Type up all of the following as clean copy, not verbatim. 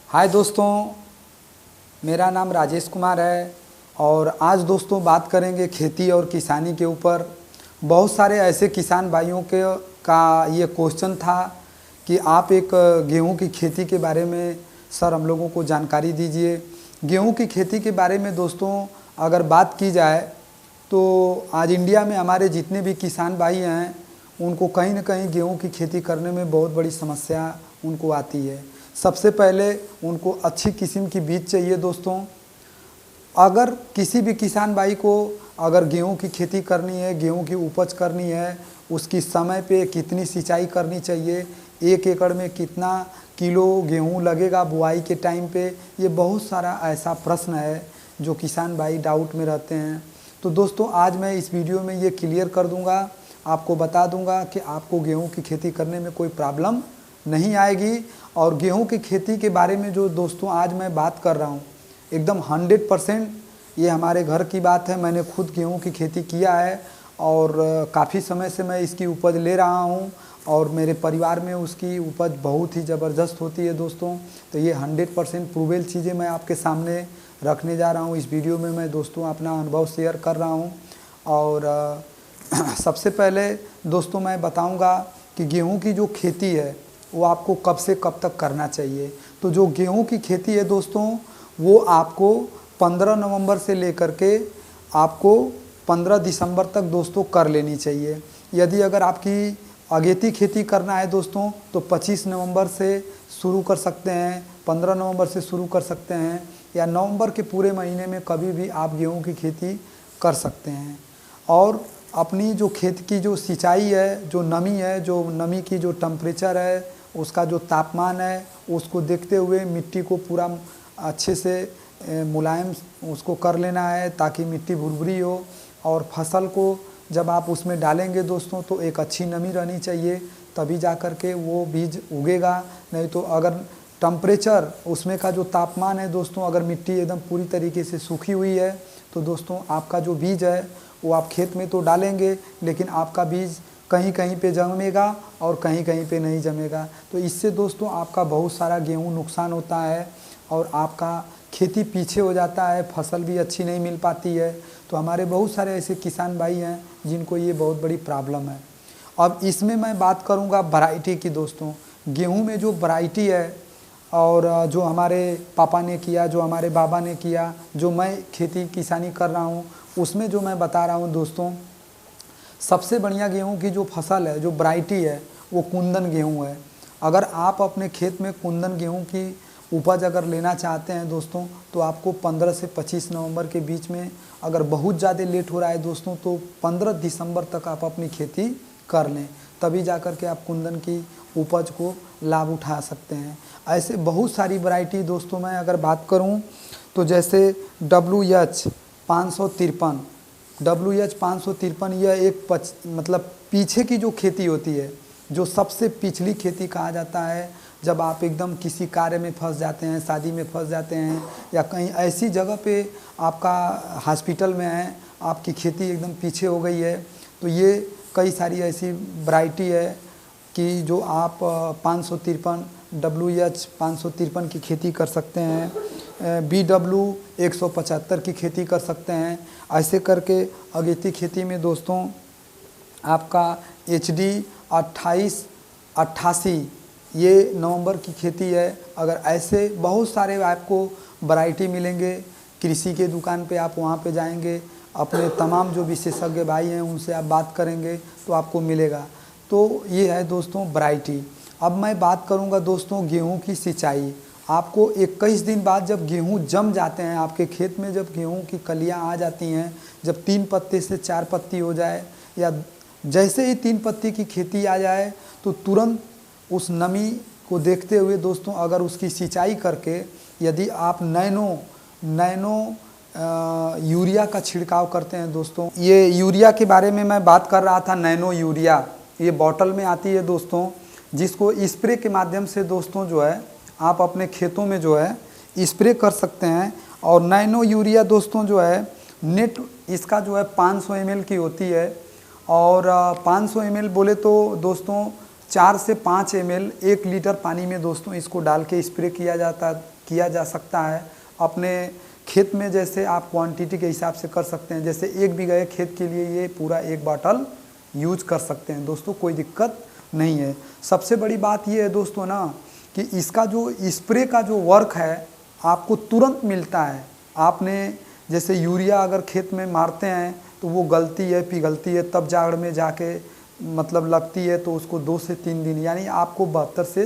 हाय दोस्तों, मेरा नाम राजेश कुमार है और आज दोस्तों बात करेंगे खेती और किसानी के ऊपर। बहुत सारे ऐसे किसान भाइयों के का ये क्वेश्चन था कि आप एक गेहूं की खेती के बारे में सर हम लोगों को जानकारी दीजिए। गेहूं की खेती के बारे में दोस्तों अगर बात की जाए तो आज इंडिया में हमारे जितने भी किसान भाई हैं उनको कहीं ना कहीं गेहूं की खेती करने में बहुत बड़ी समस्या उनको आती है। सबसे पहले उनको अच्छी किस्म की बीज चाहिए दोस्तों। अगर किसी भी किसान भाई को अगर गेहूं की खेती करनी है, गेहूं की उपज करनी है, उसकी समय पे कितनी सिंचाई करनी चाहिए, 1 एकड़ में कितना किलो गेहूं लगेगा बुआई के टाइम पे, ये बहुत सारा ऐसा प्रश्न है जो किसान भाई डाउट में रहते हैं। तो दोस्तों आज मैं इस वीडियो में ये क्लियर कर दूंगा, आपको बता दूंगा कि आपको गेहूं की खेती करने में कोई प्रॉब्लम नहीं आएगी। और गेहूं की खेती के बारे में जो दोस्तों आज मैं बात कर रहा हूं एकदम 100% ये हमारे घर की बात है। मैंने खुद गेहूं की खेती किया है और काफ़ी समय से मैं इसकी उपज ले रहा हूं और मेरे परिवार में उसकी उपज बहुत ही ज़बरदस्त होती है दोस्तों। तो ये 100% प्रूवेल चीज़ें मैं आपके सामने रखने जा रहा हूँ। इस वीडियो में मैं दोस्तों अपना अनुभव शेयर कर रहा हूँ। और सबसे पहले दोस्तों मैं बताऊँगा कि गेहूँ की जो खेती है वो आपको कब से कब तक करना चाहिए। तो जो गेहूं की खेती है दोस्तों वो आपको 15 नवंबर से लेकर के आपको 15 दिसंबर तक दोस्तों कर लेनी चाहिए। यदि अगर आपकी अगेती खेती करना है दोस्तों तो 25 नवंबर से शुरू कर सकते हैं, 15 नवंबर से शुरू कर सकते हैं, या नवंबर के पूरे महीने में कभी भी आप गेहूँ की खेती कर सकते हैं। और अपनी जो खेत की जो सिंचाई है, जो नमी है, जो नमी की जो टेम्परेचर है, उसका जो तापमान है, उसको देखते हुए मिट्टी को पूरा अच्छे से मुलायम उसको कर लेना है ताकि मिट्टी भुरभुरी हो। और फसल को जब आप उसमें डालेंगे दोस्तों तो एक अच्छी नमी रहनी चाहिए, तभी जा कर के वो बीज उगेगा। नहीं तो अगर टेम्परेचर उसमें का जो तापमान है दोस्तों, अगर मिट्टी एकदम पूरी तरीके से सूखी हुई है तो दोस्तों आपका जो बीज है वो आप खेत में तो डालेंगे लेकिन आपका बीज कहीं कहीं पे जमेगा और कहीं कहीं पे नहीं जमेगा। तो इससे दोस्तों आपका बहुत सारा गेहूं नुकसान होता है और आपका खेती पीछे हो जाता है, फसल भी अच्छी नहीं मिल पाती है। तो हमारे बहुत सारे ऐसे किसान भाई हैं जिनको ये बहुत बड़ी प्रॉब्लम है। अब इसमें मैं बात करूंगा वैरायटी की दोस्तों। गेहूं में जो वैरायटी है और जो हमारे पापा ने किया, जो हमारे बाबा ने किया, जो मैं खेती किसानी कर रहा हूँ उसमें जो मैं बता रहा हूँ दोस्तों, सबसे बढ़िया गेहूं की जो फसल है, जो वैरायटी है, वो कुंदन गेहूं है। अगर आप अपने खेत में कुंदन गेहूं की उपज अगर लेना चाहते हैं दोस्तों तो आपको 15 से 25 नवंबर के बीच में, अगर बहुत ज़्यादा लेट हो रहा है दोस्तों तो 15 दिसंबर तक आप अपनी खेती कर लें, तभी जा कर के आप कुंदन की उपज को लाभ उठा सकते हैं। ऐसे बहुत सारी वैरायटी दोस्तों मैं अगर बात करूं तो जैसे WH 553 यह एक मतलब पीछे की जो खेती होती है, जो सबसे पिछली खेती कहा जाता है। जब आप एकदम किसी कार्य में फंस जाते हैं, शादी में फंस जाते हैं या कहीं ऐसी जगह पे आपका हॉस्पिटल में है, आपकी खेती एकदम पीछे हो गई है, तो ये कई सारी ऐसी वैरायटी है कि जो आप 553 WH 553 की खेती कर सकते हैं, BW 175 की खेती कर सकते हैं। ऐसे करके अगेती खेती में दोस्तों आपका HD 2888 ये नवंबर की खेती है। अगर ऐसे बहुत सारे आपको वैरायटी मिलेंगे, कृषि के दुकान पे आप वहाँ पे जाएंगे, अपने तमाम जो विशेषज्ञ भाई हैं उनसे आप बात करेंगे तो आपको मिलेगा। तो ये है दोस्तों वैरायटी। अब मैं बात करूँगा दोस्तों गेहूँ की सिंचाई। आपको 21 दिन बाद जब गेहूं जम जाते हैं आपके खेत में, जब गेहूं की कलियां आ जाती हैं, जब 3 पत्ते से 4 पत्ती हो जाए या जैसे ही 3 पत्ती की खेती आ जाए तो तुरंत उस नमी को देखते हुए दोस्तों अगर उसकी सिंचाई करके यदि आप नैनो यूरिया का छिड़काव करते हैं दोस्तों, ये यूरिया के बारे में मैं बात कर रहा था। नैनो यूरिया ये बॉटल में आती है दोस्तों, जिसको स्प्रे के माध्यम से दोस्तों जो है आप अपने खेतों में जो है स्प्रे कर सकते हैं। और नैनो यूरिया दोस्तों जो है नेट इसका जो है 500 ml की होती है। और 500 ml बोले तो दोस्तों 4 से 5 ml 1 लीटर पानी में दोस्तों इसको डाल के स्प्रे किया जाता किया जा सकता है। अपने खेत में जैसे आप क्वांटिटी के हिसाब से कर सकते हैं, जैसे 1 बीघा खेत के लिए ये पूरा 1 बॉटल यूज कर सकते हैं दोस्तों, कोई दिक्कत नहीं है। सबसे बड़ी बात ये है दोस्तों ना कि इसका जो स्प्रे का जो वर्क है आपको तुरंत मिलता है। आपने जैसे यूरिया अगर खेत में मारते हैं तो वो गलती है, पिघलती है, तब जाड़ में जाके मतलब लगती है, तो उसको 2 से 3 दिन यानी आपको 72 से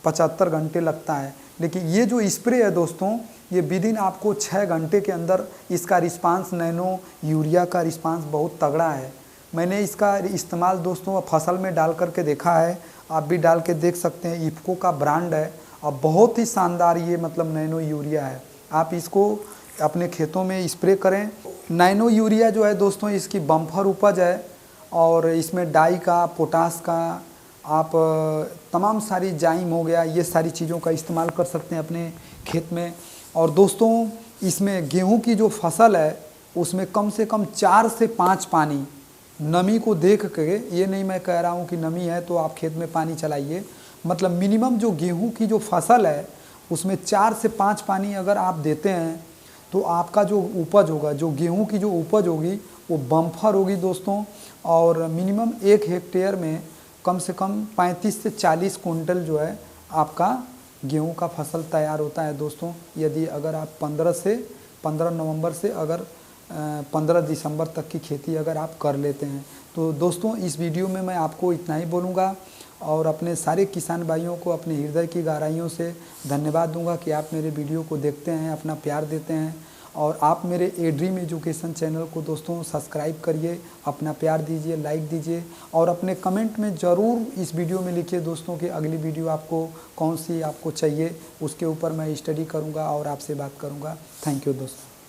75 घंटे लगता है। लेकिन ये जो स्प्रे है दोस्तों, ये विदिन आपको 6 घंटे के अंदर इसका रिस्पांस, नैनो यूरिया का रिस्पांस बहुत तगड़ा है। मैंने इसका इस्तेमाल दोस्तों फसल में डाल करके देखा है, आप भी डाल के देख सकते हैं। इफ्को का ब्रांड है और बहुत ही शानदार ये मतलब नैनो यूरिया है। आप इसको अपने खेतों में स्प्रे करें। नैनो यूरिया जो है दोस्तों, इसकी बम्पर उपज है और इसमें डाई का, पोटास का, आप तमाम सारी जाइम हो गया, ये सारी चीज़ों का इस्तेमाल कर सकते हैं अपने खेत में। और दोस्तों इसमें गेहूं की जो फसल है उसमें कम से कम 4 से 5 पानी नमी को देख के, ये नहीं मैं कह रहा हूँ कि नमी है तो आप खेत में पानी चलाइए, मतलब मिनिमम जो गेहूं की जो फसल है उसमें 4 से 5 पानी अगर आप देते हैं तो आपका जो उपज होगा, जो गेहूं की जो उपज होगी वो बम्पर होगी दोस्तों। और मिनिमम 1 हेक्टेयर में कम से कम 35 से 40 कुंटल जो है आपका गेहूं का फसल तैयार होता है दोस्तों। यदि अगर आप 15 नवंबर से अगर 15 दिसंबर तक की खेती अगर आप कर लेते हैं तो दोस्तों इस वीडियो में मैं आपको इतना ही बोलूँगा और अपने सारे किसान भाइयों को अपने हृदय की गहराइयों से धन्यवाद दूंगा कि आप मेरे वीडियो को देखते हैं, अपना प्यार देते हैं। और आप मेरे ए ड्रीम एजुकेशन चैनल को दोस्तों सब्सक्राइब करिए, अपना प्यार दीजिए, लाइक दीजिए और अपने कमेंट में ज़रूर इस वीडियो में लिखिए दोस्तों कि अगली वीडियो आपको कौन सी आपको चाहिए, उसके ऊपर मैं स्टडी करूँगा और आपसे बात करूँगा। थैंक यू दोस्तों।